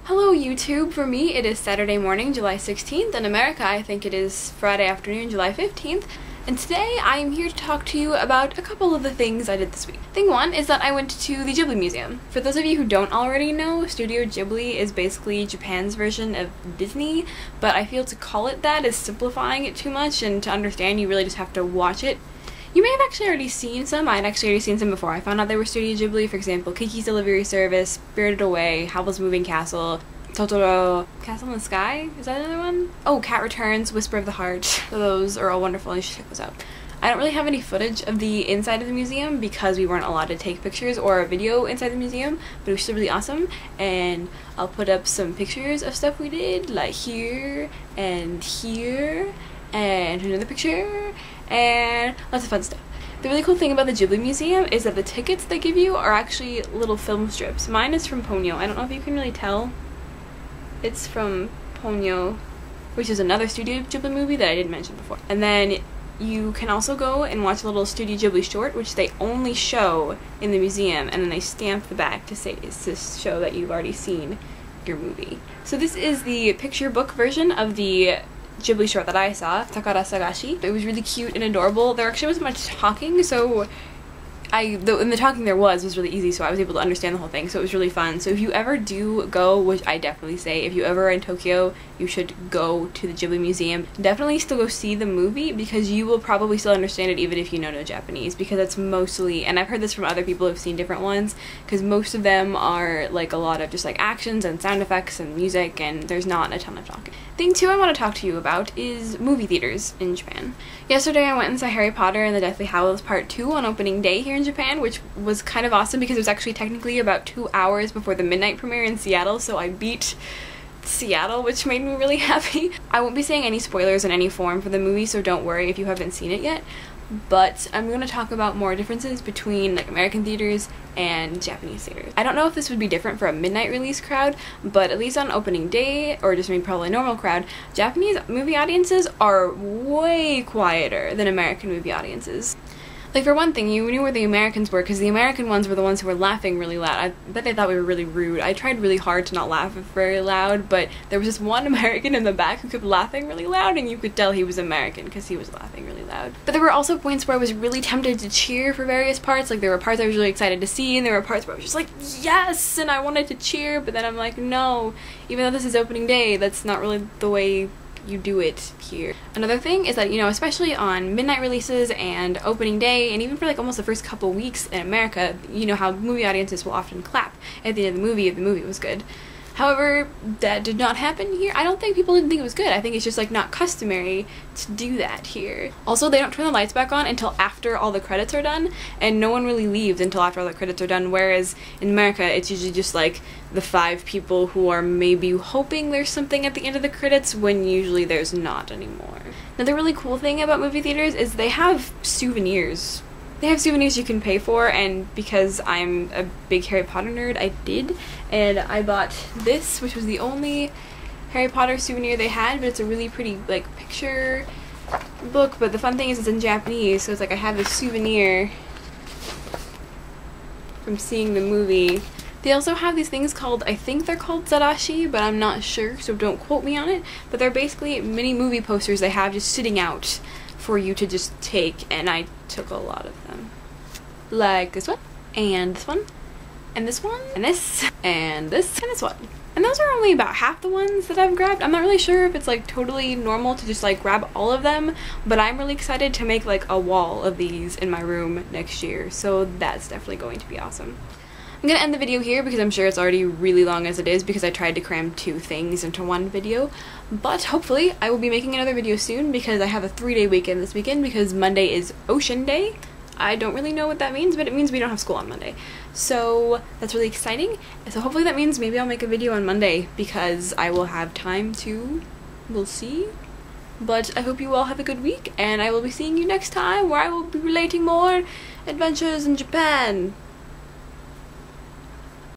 Hello YouTube! For me it is Saturday morning, July 16th. In America I think it is Friday afternoon, July 15th. And today I am here to talk to you about a couple of the things I did this week. Thing one is that I went to the Ghibli Museum. For those of you who don't already know, Studio Ghibli is basically Japan's version of Disney, but I feel to call it that is simplifying it too much, and to understand you really just have to watch it. You may have actually already seen some. I had actually already seen some before I found out they were Studio Ghibli. For example, Kiki's Delivery Service, Spirited Away, Howl's Moving Castle, Totoro, Castle in the Sky? Is that another one? Oh, Cat Returns, Whisper of the Heart. Those are all wonderful. You should check those out. I don't really have any footage of the inside of the museum because we weren't allowed to take pictures or a video inside the museum, but it was still really awesome, and I'll put up some pictures of stuff we did, like here, and another picture, and lots of fun stuff. The really cool thing about the Ghibli Museum is that the tickets they give you are actually little film strips. Mine is from Ponyo. I don't know if you can really tell. It's from Ponyo, which is another Studio Ghibli movie that I didn't mention before. And then you can also go and watch a little Studio Ghibli short, which they only show in the museum, and then they stamp the back to say it's to show that you've already seen your movie. So this is the picture book version of the Ghibli short that I saw, Takara Sagashi. It was really cute and adorable. There actually wasn't much talking, so and the talking there was really easy, so I was able to understand the whole thing, so it was really fun. So if you ever do go, which I definitely say, if you ever are in Tokyo, you should go to the Ghibli Museum. Definitely still go see the movie, because you will probably still understand it even if you know no Japanese, because it's mostly, and I've heard this from other people who've seen different ones, because most of them are like a lot of just like actions and sound effects and music, and there's not a ton of talking. Thing two I want to talk to you about is movie theaters in Japan. Yesterday I went and saw Harry Potter and the Deathly Hallows Part 2 on opening day here in Japan, which was kind of awesome because it was actually technically about 2 hours before the midnight premiere in Seattle, so I beat Seattle, which made me really happy. I won't be saying any spoilers in any form for the movie, so don't worry if you haven't seen it yet, but I'm going to talk about more differences between like American theaters and Japanese theaters. I don't know if this would be different for a midnight release crowd, but at least on opening day, or just maybe probably a normal crowd, Japanese movie audiences are way quieter than American movie audiences. Like, for one thing, you knew where the Americans were, because the American ones were the ones who were laughing really loud. I bet they thought we were really rude. I tried really hard to not laugh very loud, but there was this one American in the back who kept laughing really loud, and you could tell he was American because he was laughing really loud. But there were also points where I was really tempted to cheer for various parts. Like, there were parts I was really excited to see, and there were parts where I was just like, yes! And I wanted to cheer, but then I'm like, no. Even though this is opening day, that's not really the way you do it here. Another thing is that, you know, especially on midnight releases and opening day, and even for like almost the first couple weeks in America, you know how movie audiences will often clap at the end of the movie if the movie was good. However, that did not happen here. I don't think people didn't think it was good. I think it's just like not customary to do that here. Also, they don't turn the lights back on until after all the credits are done, and no one really leaves until after all the credits are done, whereas in America it's usually just like the 5 people who are maybe hoping there's something at the end of the credits, when usually there's not anymore. Another really cool thing about movie theaters is they have souvenirs. They have souvenirs you can pay for, and because I'm a big Harry Potter nerd, I did, and I bought this, which was the only Harry Potter souvenir they had, but it's a really pretty like picture book. But the fun thing is it's in Japanese, so it's like I have this souvenir from seeing the movie. They also have these things called, I think they're called chirashi, but I'm not sure, so don't quote me on it, but they're basically mini movie posters they have just sitting out for you to just take, and I took a lot of them. Like this one, and this one, and this one, and this, and this, and this one. And those are only about half the ones that I've grabbed. I'm not really sure if it's like totally normal to just like grab all of them, but I'm really excited to make like a wall of these in my room next year, so that's definitely going to be awesome. I'm gonna end the video here because I'm sure it's already really long as it is, because I tried to cram 2 things into one video, but hopefully I will be making another video soon, because I have a 3-day weekend this weekend, because Monday is Ocean Day. I don't really know what that means, but it means we don't have school on Monday, so that's really exciting. So hopefully that means maybe I'll make a video on Monday, because I will have time to, we'll see. But I hope you all have a good week, and I will be seeing you next time, where I will be relating more adventures in Japan.